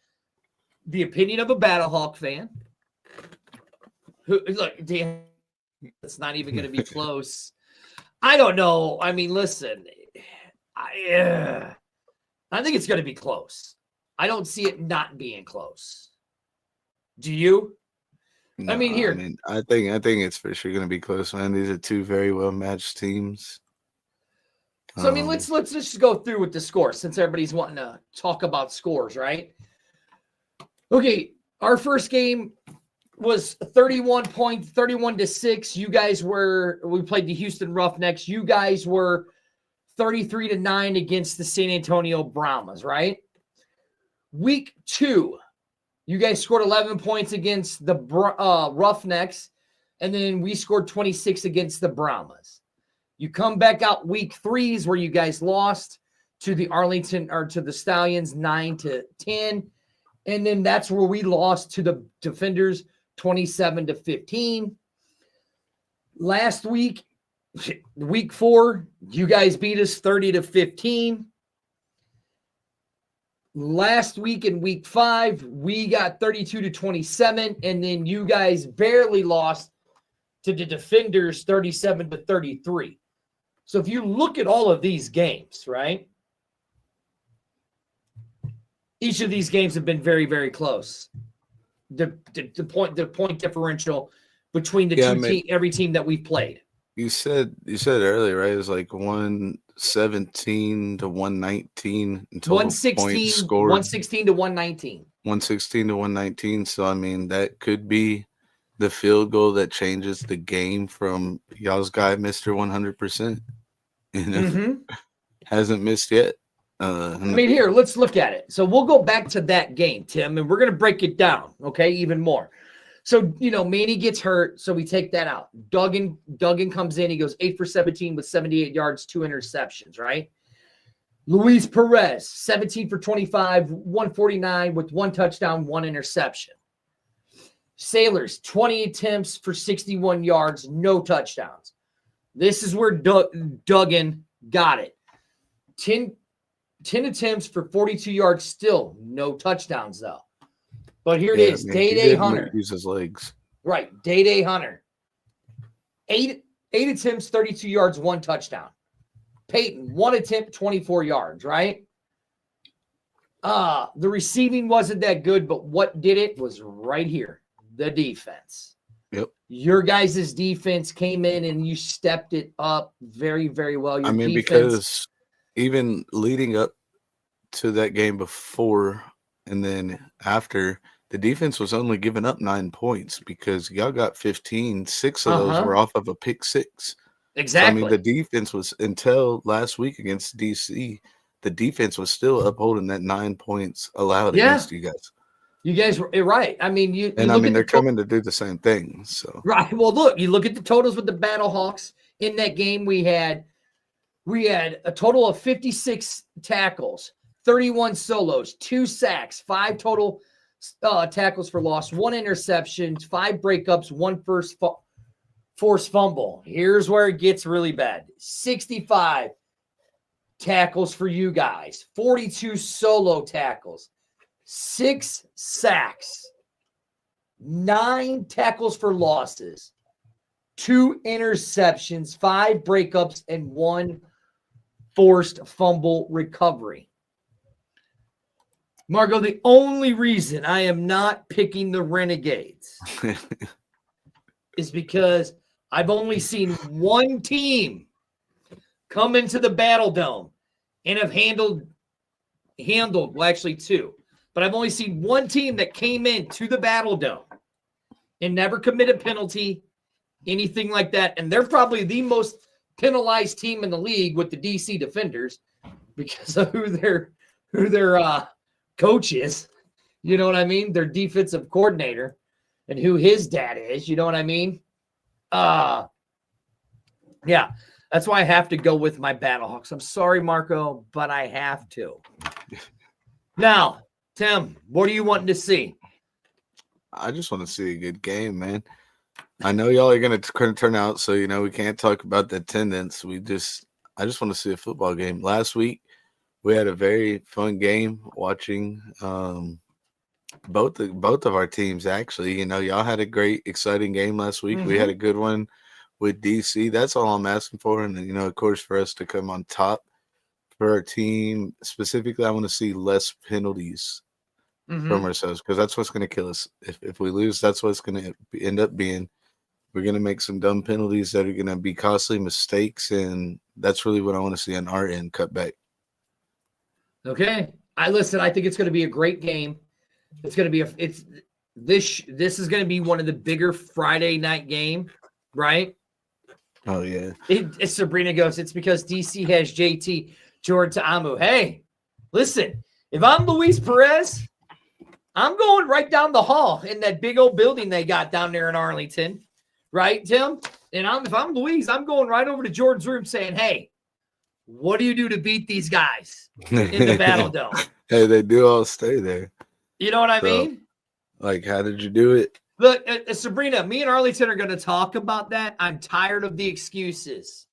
S2: the opinion of a BattleHawk fan. Look, Dan, it's not even going to be close. I don't know. I mean, listen, I think it's going to be close. I don't see it not being close. Do you?
S3: No,
S2: I mean, here.
S3: I think it's for sure going to be close, man. These are two very well matched teams.
S2: So I mean, let's just go through with the score since everybody's wanting to talk about scores, right? Okay, our first game was 31-6. You guys we played the Houston Roughnecks. You guys were 33-9 against the San Antonio Brahmas, right? Week 2, you guys scored 11 points against the Roughnecks, and then we scored 26 against the Brahmas. You come back out week 3 is where you guys lost to the Stallions 9-10. And then that's where we lost to the Defenders 27-15. Last week, week 4, you guys beat us 30-15. Last week in week 5, we got 32-27. And then you guys barely lost to the Defenders 37-33. So if you look at all of these games, right? Each of these games have been very, very close. The point differential between every team that we've played.
S3: You said earlier, right? It was like 117 to 119 in total points
S2: 116,
S3: scored.
S2: 116 to 119.
S3: 116 to 119. So I mean, that could be the field goal that changes the game from y'all's guy, Mr. 100%. You know,
S2: Mm-hmm.
S3: hasn't missed yet.
S2: I mean, here, let's look at it. So we'll go back to that game, Tim, and we're going to break it down, okay, even more. So, Manny gets hurt, so we take that out. Duggan comes in. He goes 8 for 17 with 78 yards, 2 interceptions, right? Luis Perez, 17 for 25, 149 with 1 touchdown, 1 interception. Sailors, 20 attempts for 61 yards, no touchdowns. This is where Duggan got it. 10 attempts for 42 yards, still no touchdowns, though. But here it is, Day Hunter.
S3: Use his legs.
S2: Right, Day Hunter. 8 attempts, 32 yards, 1 touchdown. Peyton, 1 attempt, 24 yards, right? The receiving wasn't that good, but what did it was right here, the defense.
S3: Yep.
S2: Your guys' defense came in and you stepped it up very, very well.
S3: Because even leading up to that game before and then after, the defense was only giving up 9 points because y'all got 15. 6 of those were off of a pick 6.
S2: Exactly.
S3: So, the defense was, until last week against DC, the defense was still upholding that 9 points allowed against you guys.
S2: You guys were right. I mean,
S3: they're coming to do the same thing. So
S2: right. Well, look, you look at the totals with the BHawks in that game. We had a total of 56 tackles, 31 solos, 2 sacks, 5 total tackles for loss, 1 interception, 5 breakups, 1 forced fumble. Here's where it gets really bad. 65 tackles for you guys, 42 solo tackles, 6 sacks, 9 tackles for losses, 2 interceptions, 5 breakups, and 1 forced fumble recovery. Marco, the only reason I am not picking the Renegades is because I've only seen one team come into the Battle Dome and have handled, well, actually 2. But I've only seen one team that came into the Battle Dome and never committed penalty, anything like that. And they're probably the most penalized team in the league with the DC Defenders because of who their coach is. You know what I mean? Their defensive coordinator and who his dad is. You know what I mean? Yeah, that's why I have to go with my Battlehawks. I'm sorry, Marco, but I have to. Now, Tim, what are you wanting to see?
S3: I just want to see a good game, man. I know y'all are going to turn out, so, we can't talk about the attendance. I just want to see a football game. Last week, we had a very fun game watching both of our teams, actually. Y'all had a great, exciting game last week. We had a good one with DC. That's all I'm asking for. And, of course, for us to come on top for our team. Specifically, I want to see less penalties from ourselves because that's what's going to kill us. If we lose, that's what's going to end up being. We're going to make some dumb penalties that are going to be costly mistakes, and that's really what I want to see on our end cut back.
S2: Okay. I think it's going to be a great game. It's going to be this is going to be one of the bigger Friday night game, right?
S3: Oh yeah.
S2: Sabrina goes, it's because DC has JT Jordan Ta'amu. Hey, listen, if I'm Luis Perez, I'm going right down the hall in that big old building they got down there in Arlington. Right, Tim? And if I'm Luis, I'm going right over to Jordan's room saying, hey, what do you do to beat these guys in the Battle Dome?
S3: Hey, they do all stay there.
S2: You know what I mean?
S3: Like, how did you do it?
S2: Look, Sabrina, me and Arlington are going to talk about that. I'm tired of the excuses.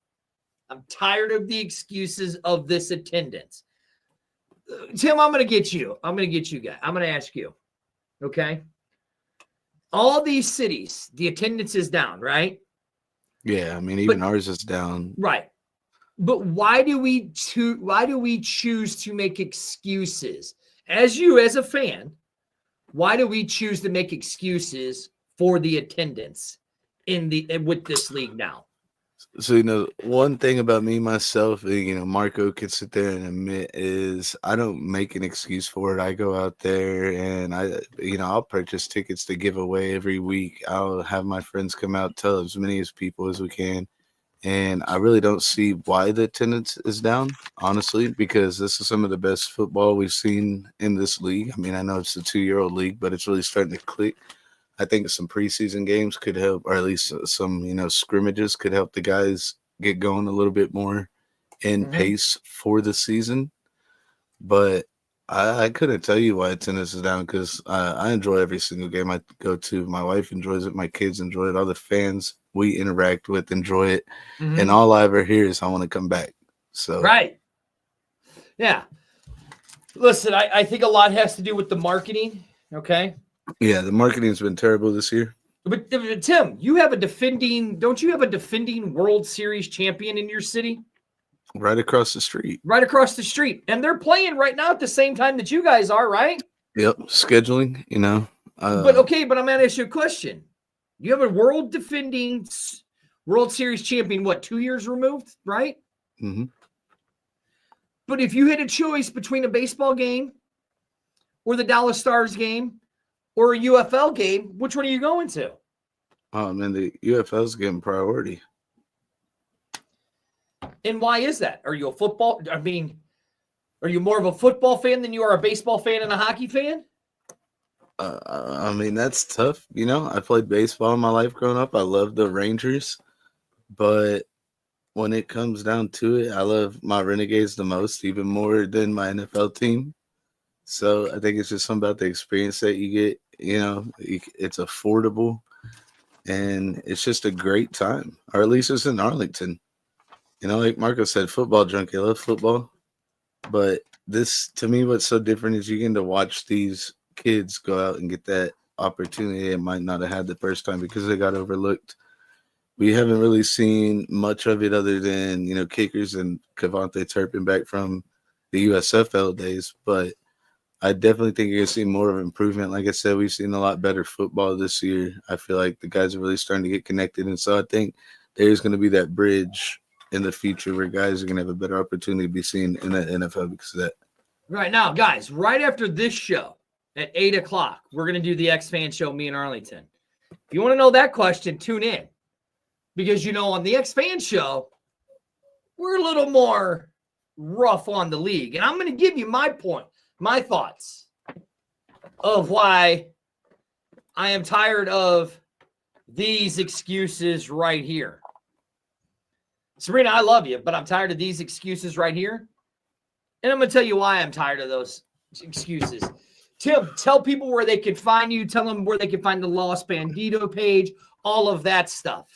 S2: I'm tired of the excuses of this attendance. Tim, I'm going to get you. I'm going to get you guys. I'm going to ask you. Okay? All these cities, the attendance is down, right?
S3: Yeah, I mean, even ours is down.
S2: Right. But why do we choose to make excuses? As a fan, why do we choose to make excuses for the attendance with this league now?
S3: So, one thing about me, myself, and, Marco can sit there and admit is I don't make an excuse for it. I go out there and I'll purchase tickets to give away every week. I'll have my friends come out, tell as many as people as we can. And I really don't see why the attendance is down, honestly, because this is some of the best football we've seen in this league. I mean, I know it's a 2-year-old league, but it's really starting to click. I think some preseason games could help, or at least some, scrimmages could help the guys get going a little bit more in pace for the season. But I couldn't tell you why attendance is down because I enjoy every single game I go to. My wife enjoys it. My kids enjoy it. All the fans we interact with enjoy it. And all I ever hear is I want to come back. So
S2: right. Yeah. Listen, I think a lot has to do with the marketing. Okay.
S3: Yeah, the marketing's been terrible this year.
S2: But Tim, don't you have a defending World Series champion in your city?
S3: Right across the street.
S2: Right across the street. And they're playing right now at the same time that you guys are, right?
S3: Yep. Scheduling,
S2: but I'm going to ask you a question. You have a defending World Series champion, 2 years removed, right?
S3: Mm-hmm.
S2: But if you had a choice between a baseball game or the Dallas Stars game or a UFL game, which one are you going to?
S3: Oh, man, the UFL's getting priority.
S2: And why is that? Are you are you more of a football fan than you are a baseball fan and a hockey fan?
S3: That's tough. I played baseball in my life growing up. I love the Rangers. But when it comes down to it, I love my Renegades the most, even more than my NFL team. So I think it's just something about the experience that you get. It's affordable, and it's just a great time. Or at least it's in Arlington. Like Marco said, football junkie. I love football. But this, to me, what's so different is you get to watch these kids go out and get that opportunity they might not have had the first time because they got overlooked. We haven't really seen much of it other than, kickers and Cavante Turpin back from the USFL days. But I definitely think you're going to see more of improvement. Like I said, we've seen a lot better football this year. I feel like the guys are really starting to get connected. And so I think there's going to be that bridge in the future where guys are going to have a better opportunity to be seen in the NFL because of that.
S2: Right now, guys, right after this show at 8:00, we're going to do the X-Fan Show, me and Arlington. If you want to know that question, tune in. Because, on the X-Fan Show, we're a little more rough on the league. And I'm going to give you my thoughts of why I am tired of these excuses right here. Serena, I love you, but I'm tired of these excuses right here. And I'm going to tell you why I'm tired of those excuses. Tim, tell people where they can find you. Tell them where they can find the Los Bandito page, all of that stuff.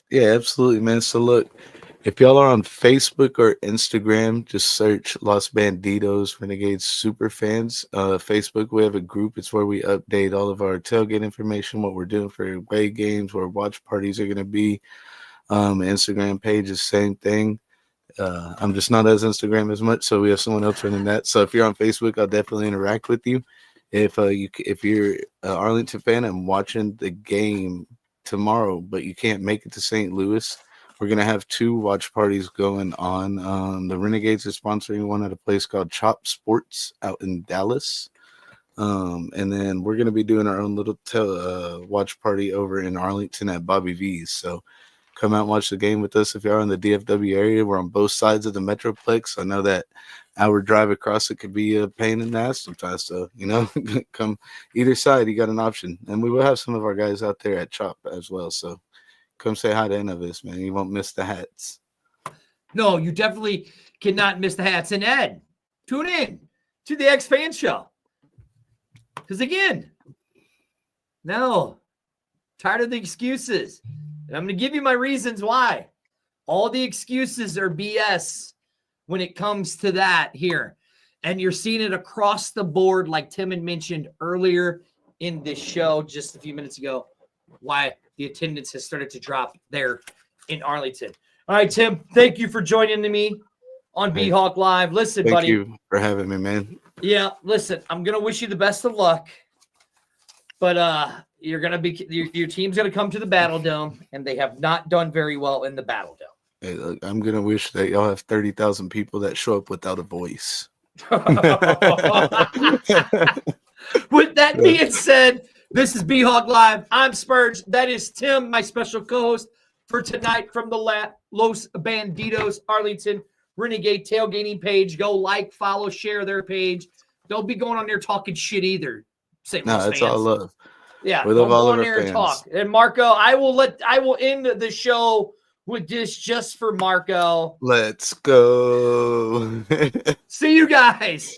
S3: Yeah, absolutely, man. So look, if y'all are on Facebook or Instagram, just search Los Banditos Renegades Superfans. Facebook, we have a group. It's where we update all of our tailgate information, what we're doing for away games, where watch parties are going to be. Instagram page is same thing. I'm just not as Instagram as much, so we have someone else running that. So if you're on Facebook, I'll definitely interact with you. If you're an Arlington fan and watching the game tomorrow, but you can't make it to St. Louis, we're going to have 2 watch parties going on. The Renegades are sponsoring one at a place called Chop Sports out in Dallas. And then we're going to be doing our own little watch party over in Arlington at Bobby V's. So come out and watch the game with us if you're in the DFW area. We're on both sides of the Metroplex. I know that hour drive across it could be a pain in the ass sometimes. So, come either side, you got an option. And we will have some of our guys out there at Chop as well. So come say hi to Innovis, man. You won't miss the hats.
S2: No, you definitely cannot miss the hats. And Ed, tune in to the X-Fan Show. Because again, tired of the excuses. And I'm going to give you my reasons why. All the excuses are BS when it comes to that here. And you're seeing it across the board, like Tim had mentioned earlier in this show just a few minutes ago, why the attendance has started to drop there in Arlington. All right, Tim, thank you for joining me on BHawk Live. Listen, buddy.
S3: Thank you for having me, man.
S2: Yeah, listen, I'm going to wish you the best of luck. But you're going to be your team's going to come to the Battle Dome, and they have not done very well in the Battle Dome.
S3: Hey, look, I'm gonna wish that y'all have 30,000 people that show up without a voice.
S2: With that being said, this is BHawk Live. I'm Spurge. That is Tim, my special co-host for tonight from the Los Bandidos Arlington Renegade Tailgating page. Go like, follow, share their page. Don't be going on there talking shit either. St. Louis
S3: That's
S2: fans.
S3: all love.
S2: Yeah,
S3: We
S2: don't
S3: love
S2: go
S3: all
S2: on
S3: of our
S2: there and
S3: fans.
S2: talk. And Marco, I will end the show with this just for Marco.
S3: Let's go.
S2: See you guys.